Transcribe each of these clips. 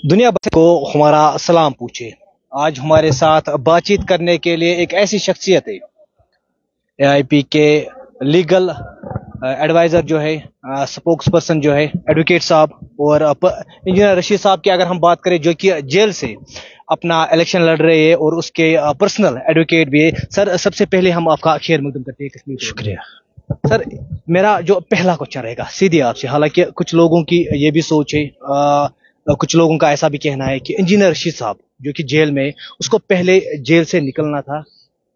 दुनिया भर को हमारा सलाम पूछे। आज हमारे साथ बातचीत करने के लिए एक ऐसी शख्सियत है, एआईपी के लीगल एडवाइजर जो है, स्पोक्स पर्सन जो है, एडवोकेट साहब, और इंजीनियर रशीद साहब की अगर हम बात करें, जो कि जेल से अपना इलेक्शन लड़ रहे हैं और उसके पर्सनल एडवोकेट भी है। सर, सबसे पहले हम आपका खैर मकदम करते हैं कश्मीर। शुक्रिया सर, मेरा जो पहला क्वेश्चन रहेगा सीधे आपसे, हालांकि कुछ लोगों की ये भी सोच है, कुछ लोगों का ऐसा भी कहना है कि इंजीनियर रशीद साहब जो कि जेल में, उसको पहले जेल से निकलना था,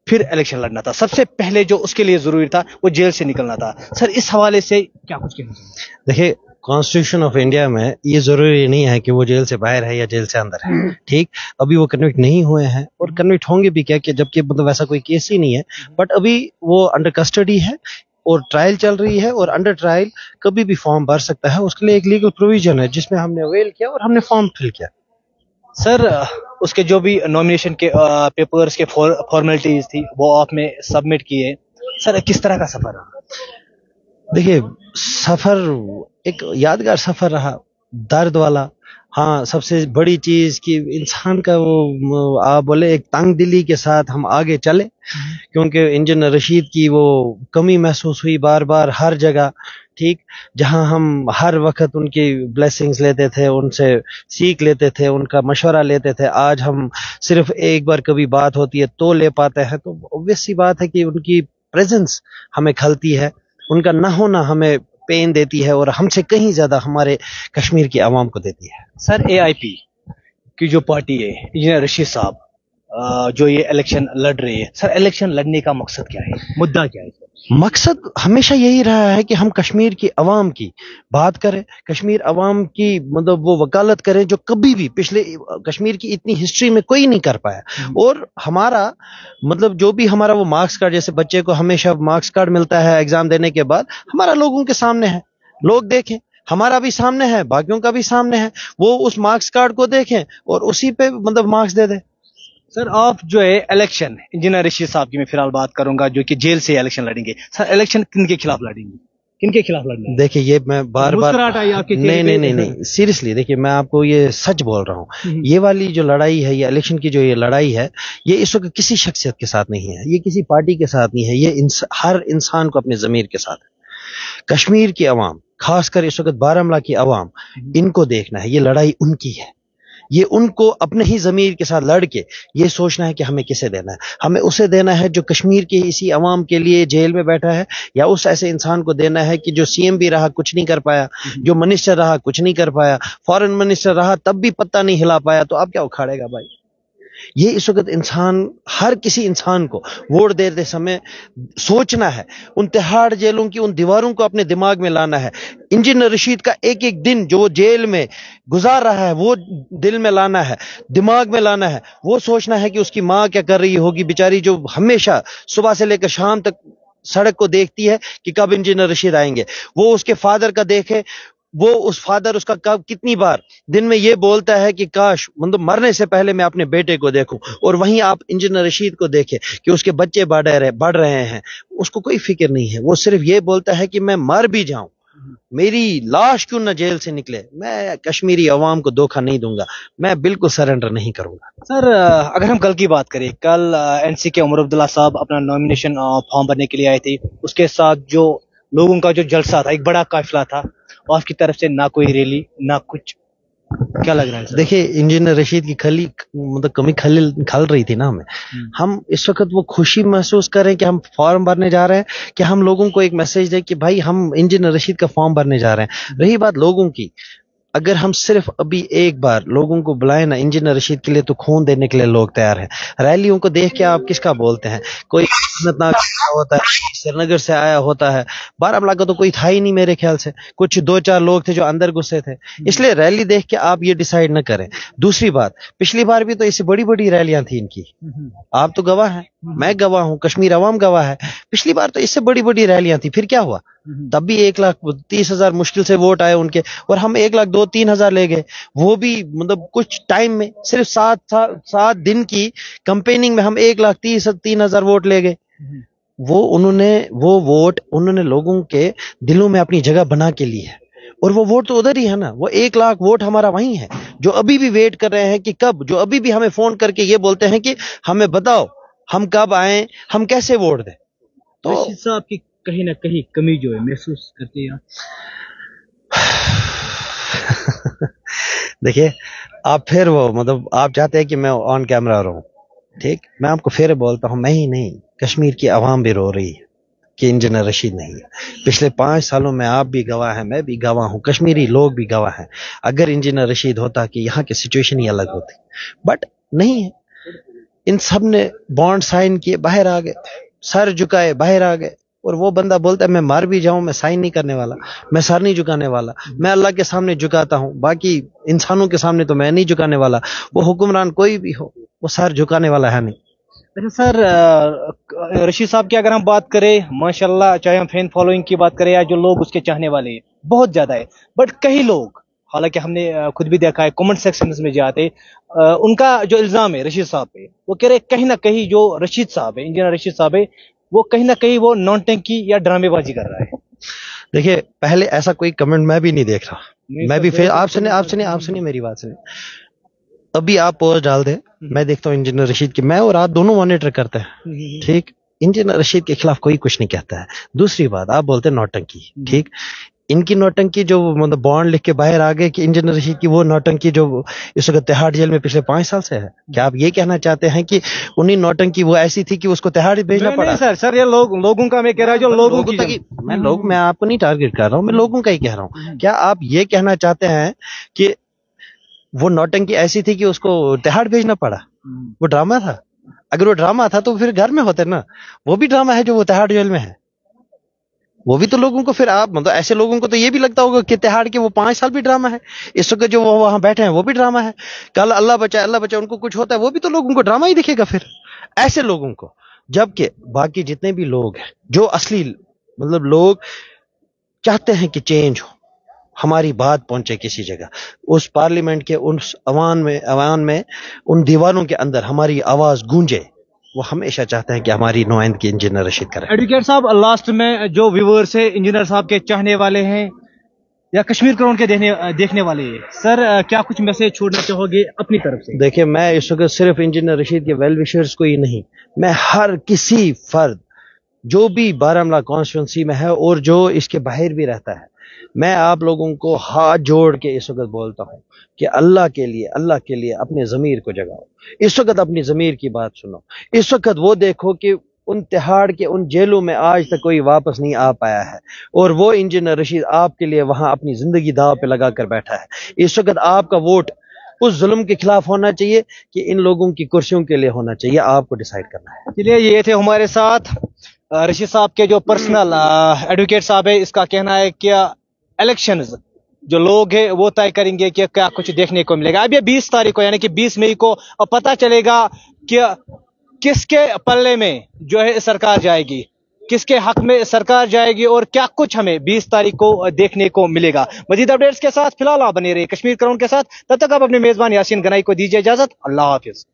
फिर इलेक्शन लड़ना था। सबसे पहले जो उसके लिए जरूरी था वो जेल से निकलना था। सर, इस हवाले से क्या कुछ कहना चाहिए? देखिए, कॉन्स्टिट्यूशन ऑफ इंडिया में ये जरूरी नहीं है कि वो जेल से बाहर है या जेल से अंदर है। ठीक, अभी वो कन्विक्ट नहीं हुए हैं और कन्विक्ट होंगे भी क्या, कि जबकि मतलब ऐसा कोई केस ही नहीं है, बट अभी वो अंडर कस्टडी है और ट्रायल चल रही है, और अंडर ट्रायल कभी भी फॉर्म भर सकता है। उसके लिए एक लीगल प्रोविजन है जिसमें हमने अवेल किया और हमने फॉर्म फिल किया। सर, उसके जो भी नॉमिनेशन के पेपर्स के फॉर्मेलिटीज थी वो आपने सबमिट किए। सर, किस तरह का सफर रहा? देखिए, सफर एक यादगार सफर रहा, दर्द वाला। हाँ, सबसे बड़ी चीज कि इंसान का वो आप बोले एक तंग दिली के साथ हम आगे चले, क्योंकि इंजीनियर रशीद की वो कमी महसूस हुई बार बार हर जगह। ठीक, जहां हम हर वक्त उनकी ब्लेसिंग्स लेते थे, उनसे सीख लेते थे, उनका मशवरा लेते थे, आज हम सिर्फ एक बार कभी बात होती है तो ले पाते हैं। तो ऑब्वियस सी बात है कि उनकी प्रेजेंस हमें खलती है, उनका ना होना हमें पेन देती है, और हमसे कहीं ज्यादा हमारे कश्मीर की आवाम को देती है। सर, एआईपी की जो पार्टी है, इंजीनियर रशीद साहब जो ये इलेक्शन लड़ रही है, सर इलेक्शन लड़ने का मकसद क्या है, मुद्दा क्या है? मकसद हमेशा यही रहा है कि हम कश्मीर की अवाम की बात करें, कश्मीर अवाम की मतलब वो वकालत करें जो कभी भी पिछले कश्मीर की इतनी हिस्ट्री में कोई नहीं कर पाया। और हमारा मतलब जो भी हमारा वो मार्क्स कार्ड, जैसे बच्चे को हमेशा मार्क्स कार्ड मिलता है एग्जाम देने के बाद, हमारा लोगों के सामने है, लोग देखें, हमारा भी सामने है, बाकियों का भी सामने है, वो उस मार्क्स कार्ड को देखें और उसी पे मतलब मार्क्स दे दे। सर, आप जो है इलेक्शन, इंजीनियर रशीद साहब की मैं फिलहाल बात करूंगा जो कि जेल से इलेक्शन लड़ेंगे। सर, इलेक्शन किन के खिलाफ लड़ेंगे, किन के खिलाफ लड़ना है? देखिए, ये मैं बार बार नहीं, सीरियसली देखिए, मैं आपको ये सच बोल रहा हूँ, ये वाली जो लड़ाई है, ये इलेक्शन की जो ये लड़ाई है, ये इस वक्त किसी शख्सियत के साथ नहीं है, ये किसी पार्टी के साथ नहीं है, ये हर इंसान को अपने जमीर के साथ है। कश्मीर की अवाम, खासकर इस वक्त बारामूला की अवाम, इनको देखना है, ये लड़ाई उनकी है। ये उनको अपने ही जमीर के साथ लड़ के ये सोचना है कि हमें किसे देना है। हमें उसे देना है जो कश्मीर के इसी अवाम के लिए जेल में बैठा है, या उस ऐसे इंसान को देना है कि जो सीएम भी रहा कुछ नहीं कर पाया, जो मिनिस्टर रहा कुछ नहीं कर पाया, फॉरेन मिनिस्टर रहा तब भी पत्ता नहीं हिला पाया, तो अब क्या उखाड़ेगा भाई? ये इस वक्त इंसान, हर किसी इंसान को वोट देते समय सोचना है, उन तिहाड़ जेलों की उन दीवारों को अपने दिमाग में लाना है। इंजीनियर रशीद का एक एक दिन जो वो जेल में गुजार रहा है वो दिल में लाना है, दिमाग में लाना है। वो सोचना है कि उसकी माँ क्या कर रही होगी बेचारी, जो हमेशा सुबह से लेकर शाम तक सड़क को देखती है कि कब इंजीनियर रशीद आएंगे। वो उसके फादर का देखे, वो उस फादर उसका कब कितनी बार दिन में ये बोलता है कि काश मतलब मरने से पहले मैं अपने बेटे को देखूं। और वहीं आप इंजीनियर रशीद को देखें कि उसके बच्चे बढ़ रहे हैं, उसको कोई फिक्र नहीं है, वो सिर्फ ये बोलता है कि मैं मर भी जाऊं, मेरी लाश क्यों ना जेल से निकले, मैं कश्मीरी अवाम को धोखा नहीं दूंगा, मैं बिल्कुल सरेंडर नहीं करूंगा। सर, अगर हम कल की बात करें, कल एनसी के उमर अब्दुल्ला साहब अपना नॉमिनेशन फॉर्म भरने के लिए आए थे। उसके साथ जो लोगों का जो जलसा था, एक बड़ा काफिला था, और आपकी तरफ से ना कोई रैली ना कुछ, क्या लग रहा है? देखिए, इंजीनियर रशीद की खली मतलब कमी खल रही थी ना हमें। हम इस वक्त वो खुशी महसूस करें कि हम फॉर्म भरने जा रहे हैं, कि हम लोगों को एक मैसेज दें कि भाई हम इंजीनियर रशीद का फॉर्म भरने जा रहे हैं। रही बात लोगों की, अगर हम सिर्फ अभी एक बार लोगों को बुलाए ना इंजीनियर रशीद के लिए, तो खून देने के लिए लोग तैयार हैं। रैलियों को देख के आप किसका बोलते हैं? कोई अनंतनाग होता है, श्रीनगर से आया होता है, बारामूला का तो कोई था ही नहीं मेरे ख्याल से, कुछ 2-4 लोग थे जो अंदर घुसे थे। इसलिए रैली देख के आप ये डिसाइड न करें। दूसरी बात, पिछली बार भी तो इससे बड़ी बड़ी रैलियां थी इनकी, आप तो गवाह हैं, मैं गवाह हूं, कश्मीर अवाम गवाह है। पिछली बार तो इससे बड़ी बड़ी रैलियां थी, फिर क्या हुआ? तब भी 1,30,000 मुश्किल से वोट आए उनके, और हम 1,02,000-3,000 ले गए। वो भी मतलब कुछ टाइम में, सिर्फ 7 दिन की कैंपेनिंग में हम 1,30,000-3,000 वोट ले गए। वो वोट उन्होंने लोगों के दिलों में अपनी जगह बना के ली है। और वो वोट तो उधर ही है ना, वो 1 लाख वोट हमारा वहीं है, जो अभी भी वेट कर रहे हैं कि कब, जो अभी भी हमें फोन करके ये बोलते हैं कि हमें बताओ हम कब आए, हम कैसे वोट दें। तो रशीद साहब की कहीं ना कहीं कमी जो है महसूस करते हैं? देखिए, आप फिर वो मतलब आप चाहते हैं कि मैं ऑन कैमरा रहूं, ठीक, मैं आपको फिर बोलता हूं, मैं ही नहीं, कश्मीर की आवाम भी रो रही है कि इंजीनियर रशीद नहीं है। पिछले 5 सालों में आप भी गवाह हैं, मैं भी गवाह हूं, कश्मीरी लोग भी गवाह हैं। अगर इंजीनियर रशीद होता कि यहाँ की सिचुएशन ही अलग होती, बट नहीं है। इन सब ने बॉन्ड साइन किए, बाहर आ गए, सर झुकाए, बाहर आ गए। और वो बंदा बोलता है मैं मार भी जाऊं, मैं साइन नहीं करने वाला, मैं सर नहीं झुकाने वाला, मैं अल्लाह के सामने झुकाता हूं, बाकी इंसानों के सामने तो मैं नहीं झुकाने वाला। वो हुक्मरान कोई भी हो, वो सर झुकाने वाला है नहीं। अच्छा सर, रशीद साहब की अगर हम बात करें, माशाल्लाह, चाहे हम फैन फॉलोइंग की बात करें या जो लोग उसके चाहने वाले हैं, बहुत ज्यादा है। बट कई लोग, हालांकि हमने खुद भी देखा है कमेंट सेक्शन में जाते, उनका जो इल्जाम है रशीद साहब पे, वो कह रहे कहीं ना कहीं जो रशीद साहब है, इंजीनियर रशीद साहब है, वो कहीं ना कहीं वो नौटंकी या ड्रामेबाजी कर रहा है। देखिए, पहले ऐसा कोई कमेंट मैं भी नहीं देख रहा, मैं भी फिर आप सुनिए मेरी बात सुनिए। अभी आप पोस्ट डाल दे, मैं देखता हूँ इंजीनियर रशीद की, मैं और आप दोनों मॉनिटर करते हैं, ठीक, इंजीनियर रशीद के खिलाफ कोई कुछ नहीं कहता है। दूसरी बात, आप बोलते हैं नौटंकी, ठीक, इनकी नौटंकी जो मतलब बॉन्ड लिख के बाहर आ गए कि इंजीनियर रशीद की, वो नौटंकी जो इस वक्त तिहाड़ जेल में पिछले 5 साल से है। क्या आप ये कहना चाहते हैं कि उन्हीं नौटंकी वो ऐसी थी कि उसको तिहाड़ भेजना पड़ा? सर ये लोगों का मैं कह रहा हूँ, जो लोगों की मैं आपको नहीं टारगेट कर रहा हूँ, मैं लोगों का ही कह रहा हूँ। क्या आप ये कहना चाहते हैं कि वो नौटंकी ऐसी थी कि उसको तिहाड़ भेजना पड़ा? वो ड्रामा था। अगर वो ड्रामा था तो फिर घर में होते ना। वो भी ड्रामा है जो वो तिहाड़ जेल में है। वो भी तो लोगों को, फिर आप मतलब ऐसे लोगों को तो ये भी लगता होगा कि तिहाड़ के वो 5 साल भी ड्रामा है, इस वक्त जो वो वहां बैठे हैं वो भी ड्रामा है, कल अल्लाह बचाए उनको कुछ होता है, वो भी तो लोगों को ड्रामा ही दिखेगा फिर ऐसे लोगों को। जबकि बाकी जितने भी लोग हैं, जो असली मतलब लोग चाहते हैं कि चेंज हो, हमारी बात पहुंचे किसी जगह, उस पार्लियामेंट के उस अवान में उन दीवारों के अंदर हमारी आवाज गूंजे, वो हमेशा चाहते हैं कि हमारी नुमाइंदगी इंजीनियर रशीद करें। एडवोकेट साहब, लास्ट में जो व्यूअर्स है इंजीनियर साहब के चाहने वाले हैं या कश्मीर क्राउन के देखने वाले हैं, सर क्या कुछ मैसेज छोड़ना चाहोगे अपनी तरफ से? देखिए, मैं इस वक्त सिर्फ इंजीनियर रशीद के वेल विशर्स को ही नहीं, मैं हर किसी फर्द जो भी बारामूला कॉन्स्टिट्यूंसी में है और जो इसके बाहर भी रहता है, मैं आप लोगों को हाथ जोड़ के इस वक्त बोलता हूं कि अल्लाह के लिए अपने ज़मीर को जगाओ। इस वक्त अपनी ज़मीर की बात सुनो। इस वक्त वो देखो कि उन तिहाड़ के उन जेलों में आज तक कोई वापस नहीं आ पाया है, और वो इंजीनियर रशीद आपके लिए वहां अपनी जिंदगी दांव पे लगा कर बैठा है। इस वक्त आपका वोट उस जुल्म के खिलाफ होना चाहिए कि इन लोगों की कुर्सियों के लिए होना चाहिए, आपको डिसाइड करना है। चलिए, ये थे हमारे साथ रशीद साहब के जो पर्सनल एडवोकेट साहब है। इसका कहना है कि इलेक्शंस जो लोग हैं वो तय करेंगे कि क्या कुछ देखने को मिलेगा। अब ये 20 तारीख को यानी कि 20 मई को पता चलेगा कि किसके पल्ले में जो है सरकार जाएगी, किसके हक में सरकार जाएगी, और क्या कुछ हमें 20 तारीख को देखने को मिलेगा। मजीद अपडेट्स के साथ फिलहाल आप बने रहिए कश्मीर क्राउन के साथ। तब तक आप अपने मेजबान यासीन गनाई को दीजिए इजाजत। अल्लाह हाफिज।